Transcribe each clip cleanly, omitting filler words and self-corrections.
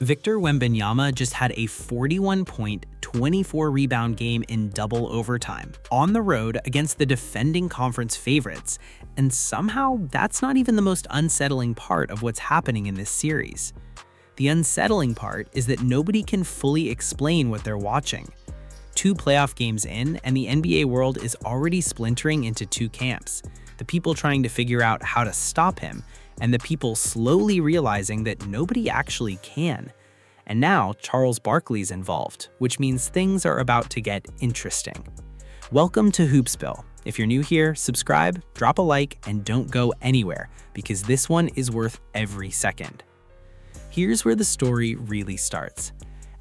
Victor Wembanyama just had a 41-point, 24-rebound game in double overtime on the road against the defending conference favorites, and somehow that's not even the most unsettling part of what's happening in this series. The unsettling part is that nobody can fully explain what they're watching. 2 playoff games in, and the NBA world is already splintering into 2 camps: the people trying to figure out how to stop him, and the people slowly realizing that nobody actually can. And now Charles Barkley's involved, which means things are about to get interesting. Welcome to Hoopsville. If you're new here, subscribe, drop a like, and don't go anywhere, because this one is worth every second. Here's where the story really starts.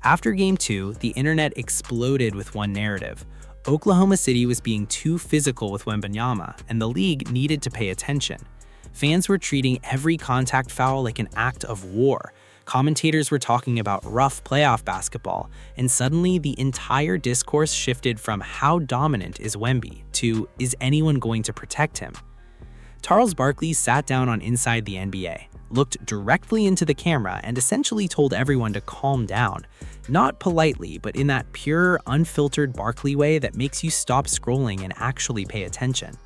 After Game 2, the internet exploded with one narrative. Oklahoma City was being too physical with Wembanyama, and the league needed to pay attention. Fans were treating every contact foul like an act of war. Commentators were talking about rough playoff basketball, and suddenly the entire discourse shifted from how dominant is Wemby to is anyone going to protect him? Charles Barkley sat down on Inside the NBA, looked directly into the camera, and essentially told everyone to calm down. Not politely, but in that pure, unfiltered Barkley way that makes you stop scrolling and actually pay attention.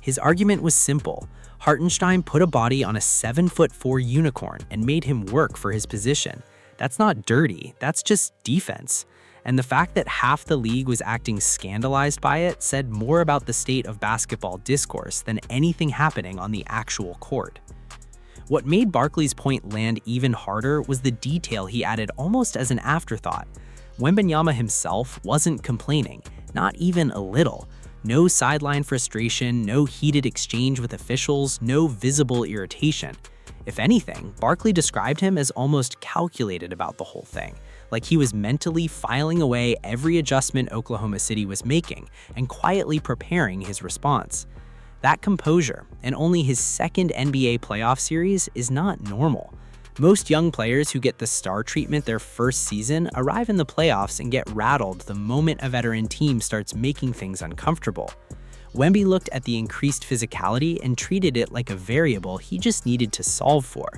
His argument was simple. Hartenstein put a body on a 7'4" unicorn and made him work for his position. That's not dirty, that's just defense. And the fact that half the league was acting scandalized by it said more about the state of basketball discourse than anything happening on the actual court. What made Barkley's point land even harder was the detail he added almost as an afterthought. Wembanyama himself wasn't complaining, not even a little. No sideline frustration, no heated exchange with officials, no visible irritation. If anything, Barkley described him as almost calculated about the whole thing, like he was mentally filing away every adjustment Oklahoma City was making and quietly preparing his response. That composure, in only his second NBA playoff series, is not normal. Most young players who get the star treatment their first season arrive in the playoffs and get rattled the moment a veteran team starts making things uncomfortable. Wemby looked at the increased physicality and treated it like a variable he just needed to solve for.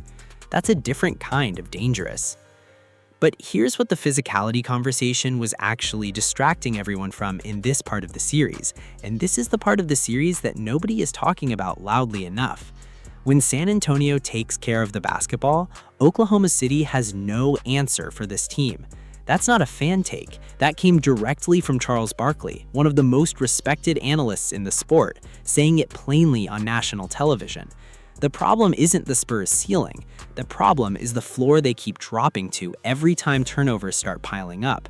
That's a different kind of dangerous. But here's what the physicality conversation was actually distracting everyone from in this part of the series, and this is the part of the series that nobody is talking about loudly enough. When San Antonio takes care of the basketball, Oklahoma City has no answer for this team. That's not a fan take. That came directly from Charles Barkley, one of the most respected analysts in the sport, saying it plainly on national television. The problem isn't the Spurs' ceiling. The problem is the floor they keep dropping to every time turnovers start piling up.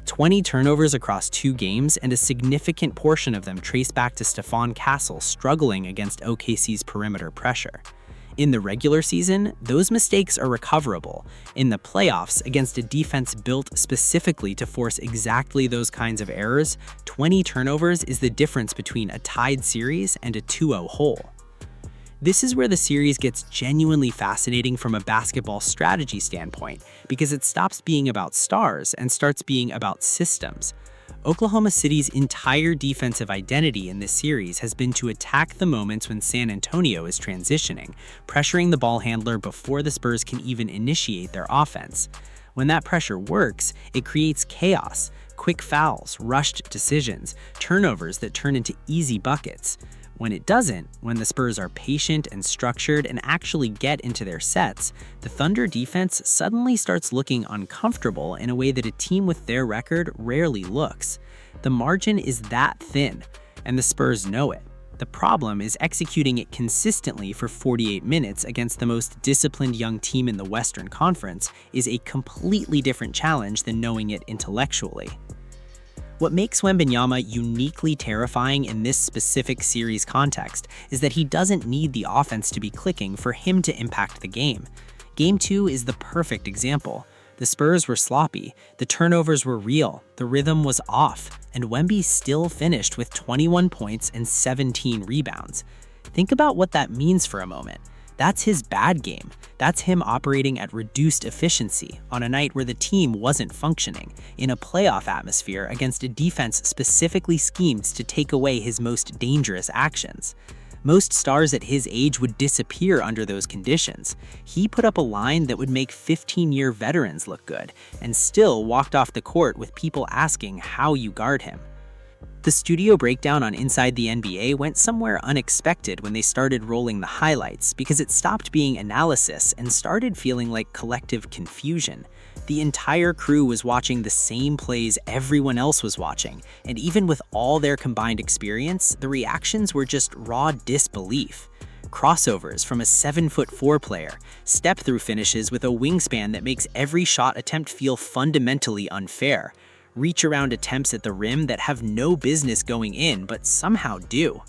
20 turnovers across 2 games, and a significant portion of them trace back to Stephon struggling against OKC's perimeter pressure. In the regular season, those mistakes are recoverable. In the playoffs, against a defense built specifically to force exactly those kinds of errors, 20 turnovers is the difference between a tied series and a 2-0 hole. This is where the series gets genuinely fascinating from a basketball strategy standpoint, because it stops being about stars and starts being about systems. Oklahoma City's entire defensive identity in this series has been to attack the moments when San Antonio is transitioning, pressuring the ball handler before the Spurs can even initiate their offense. When that pressure works, it creates chaos, quick fouls, rushed decisions, turnovers that turn into easy buckets. When it doesn't, when the Spurs are patient and structured and actually get into their sets, the Thunder defense suddenly starts looking uncomfortable in a way that a team with their record rarely looks. The margin is that thin, and the Spurs know it. The problem is executing it consistently for 48 minutes against the most disciplined young team in the Western Conference is a completely different challenge than knowing it intellectually. What makes Wembanyama uniquely terrifying in this specific series context is that he doesn't need the offense to be clicking for him to impact the game. Game 2 is the perfect example. The Spurs were sloppy, the turnovers were real, the rhythm was off, and Wemby still finished with 21 points and 17 rebounds. Think about what that means for a moment. That's his bad game. That's him operating at reduced efficiency on a night where the team wasn't functioning, in a playoff atmosphere against a defense specifically schemed to take away his most dangerous actions. Most stars at his age would disappear under those conditions. He put up a line that would make 15-year veterans look good, and still walked off the court with people asking how you guard him. The studio breakdown on Inside the NBA went somewhere unexpected when they started rolling the highlights, because it stopped being analysis and started feeling like collective confusion. The entire crew was watching the same plays everyone else was watching, and even with all their combined experience, the reactions were just raw disbelief. Crossovers from a 7'4" player, step-through finishes with a wingspan that makes every shot attempt feel fundamentally unfair, reach-around attempts at the rim that have no business going in but somehow do.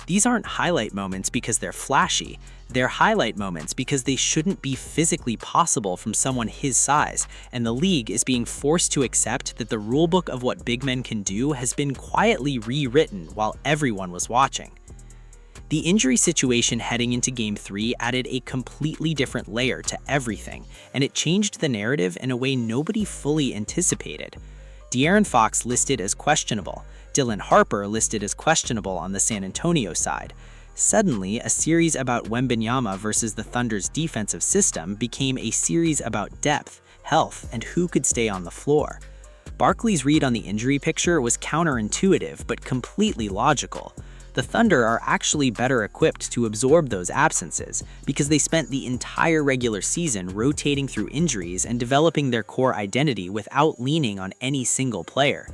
These aren't highlight moments because they're flashy. They're highlight moments because they shouldn't be physically possible from someone his size, and the league is being forced to accept that the rulebook of what big men can do has been quietly rewritten while everyone was watching. The injury situation heading into Game 3 added a completely different layer to everything, and it changed the narrative in a way nobody fully anticipated. De'Aaron Fox listed as questionable, Dylan Harper listed as questionable on the San Antonio side. Suddenly, a series about Wembanyama versus the Thunder's defensive system became a series about depth, health, and who could stay on the floor. Barkley's read on the injury picture was counterintuitive but completely logical. The Thunder are actually better equipped to absorb those absences because they spent the entire regular season rotating through injuries and developing their core identity without leaning on any single player.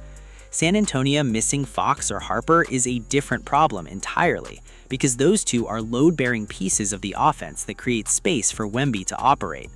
San Antonio missing Fox or Harper is a different problem entirely, because those two are load-bearing pieces of the offense that create space for Wemby to operate.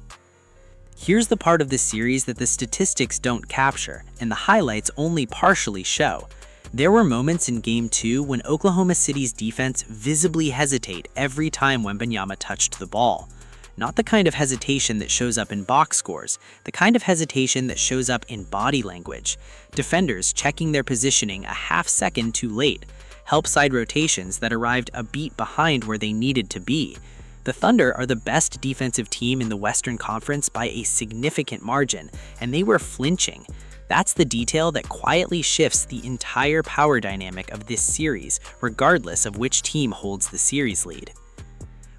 Here's the part of this series that the statistics don't capture, and the highlights only partially show. There were moments in Game 2 when Oklahoma City's defense visibly hesitate every time Wembanyama touched the ball. Not the kind of hesitation that shows up in box scores, the kind of hesitation that shows up in body language. Defenders checking their positioning a half second too late, help side rotations that arrived a beat behind where they needed to be. The Thunder are the best defensive team in the Western Conference by a significant margin, and they were flinching. That's the detail that quietly shifts the entire power dynamic of this series, regardless of which team holds the series lead.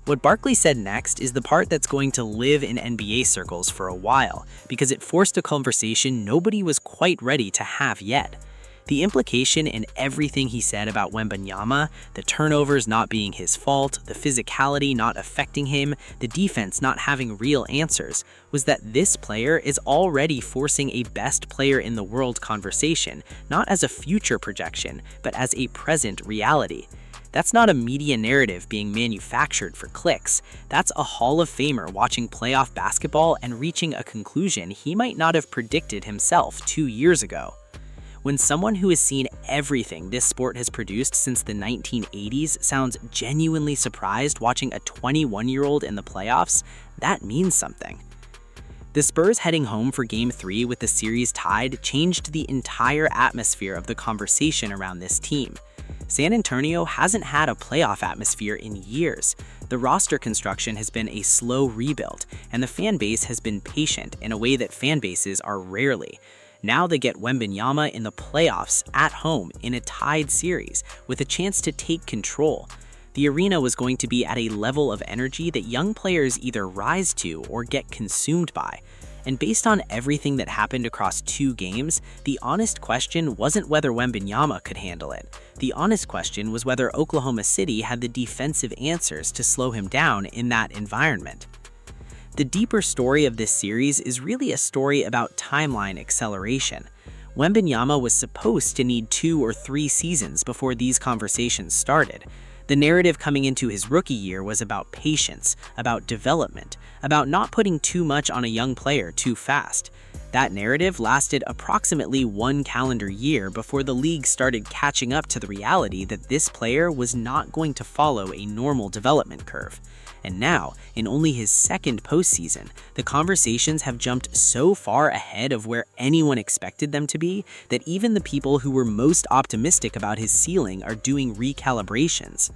What Barkley said next is the part that's going to live in NBA circles for a while, because it forced a conversation nobody was quite ready to have yet. The implication in everything he said about Wembanyama, the turnovers not being his fault, the physicality not affecting him, the defense not having real answers, was that this player is already forcing a best player in the world conversation, not as a future projection, but as a present reality. That's not a media narrative being manufactured for clicks. That's a Hall of Famer watching playoff basketball and reaching a conclusion he might not have predicted himself 2 years ago. When someone who has seen everything this sport has produced since the 1980s sounds genuinely surprised watching a 21-year-old in the playoffs, that means something. The Spurs heading home for Game 3 with the series tied changed the entire atmosphere of the conversation around this team. San Antonio hasn't had a playoff atmosphere in years. The roster construction has been a slow rebuild, and the fan base has been patient in a way that fan bases are rarely. Now they get Wembanyama in the playoffs at home in a tied series with a chance to take control. The arena was going to be at a level of energy that young players either rise to or get consumed by. And based on everything that happened across 2 games, the honest question wasn't whether Wembanyama could handle it. The honest question was whether Oklahoma City had the defensive answers to slow him down in that environment. The deeper story of this series is really a story about timeline acceleration. Wembanyama was supposed to need 2 or 3 seasons before these conversations started. The narrative coming into his rookie year was about patience, about development, about not putting too much on a young player too fast. That narrative lasted approximately 1 calendar year before the league started catching up to the reality that this player was not going to follow a normal development curve. And now, in only his 2nd postseason, the conversations have jumped so far ahead of where anyone expected them to be that even the people who were most optimistic about his ceiling are doing recalibrations.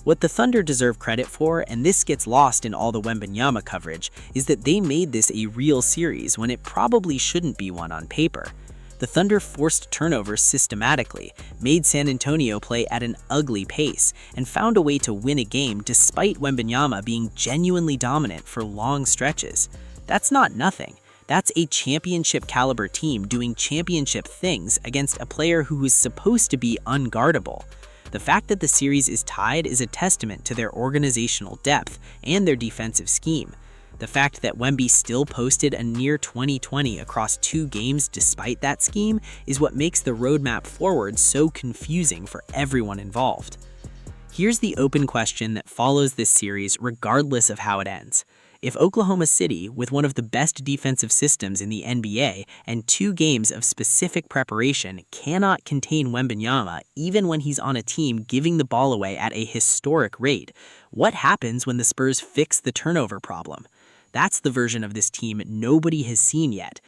What the Thunder deserve credit for, and this gets lost in all the Wembanyama coverage, is that they made this a real series when it probably shouldn't be one on paper. The Thunder forced turnovers systematically, made San Antonio play at an ugly pace, and found a way to win a game despite Wembanyama being genuinely dominant for long stretches. That's not nothing. That's a championship-caliber team doing championship things against a player who is supposed to be unguardable. The fact that the series is tied is a testament to their organizational depth and their defensive scheme. The fact that Wemby still posted a near 20-20 across 2 games despite that scheme is what makes the roadmap forward so confusing for everyone involved. Here's the open question that follows this series regardless of how it ends. If Oklahoma City, with one of the best defensive systems in the NBA and 2 games of specific preparation, cannot contain Wembanyama even when he's on a team giving the ball away at a historic rate, what happens when the Spurs fix the turnover problem? That's the version of this team nobody has seen yet,